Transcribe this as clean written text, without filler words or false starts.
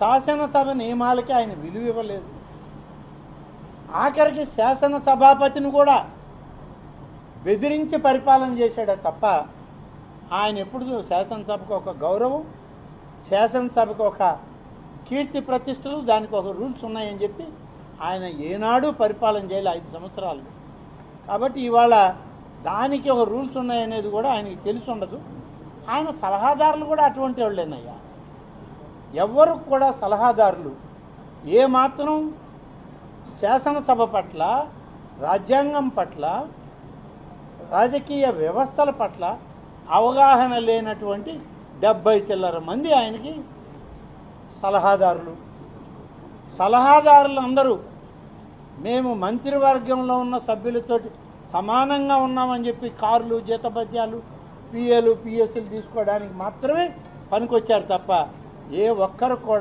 శాసనసభ నియమాలకి ఆయన విలువ ఇవ్వలేదు. ఆఖరికి శాసనసభాపతిని కూడా బెదిరించి పరిపాలన చేశాడే తప్ప ఆయన ఎప్పుడు శాసనసభకు ఒక గౌరవం, శాసనసభకు ఒక కీర్తి ప్రతిష్టలు, దానికి ఒక రూల్స్ ఉన్నాయని చెప్పి ఆయన ఏనాడు పరిపాలన చేయాలి 5 సంవత్సరాలు. కాబట్టి ఇవాళ దానికి ఒక రూల్స్ ఉన్నాయనేది కూడా ఆయనకి తెలిసి ఉండదు. ఆయన సలహాదారులు కూడా అటువంటి వాళ్ళేనయ్యా. ఎవరు కూడా సలహాదారులు ఏమాత్రం శాసనసభ పట్ల, రాజ్యాంగం పట్ల, రాజకీయ వ్యవస్థల పట్ల అవగాహన లేనటువంటి 70 చిల్లర మంది ఆయనకి సలహాదారులు. సలహాదారులు అందరూ మేము మంత్రివర్గంలో ఉన్న సభ్యులతోటి సమానంగా ఉన్నామని చెప్పి కార్లు, జీతభత్యాలు, పిఏలు, పిఎస్లు తీసుకోవడానికి మాత్రమే పనికొచ్చారు తప్ప ఏ ఒక్కరు కూడా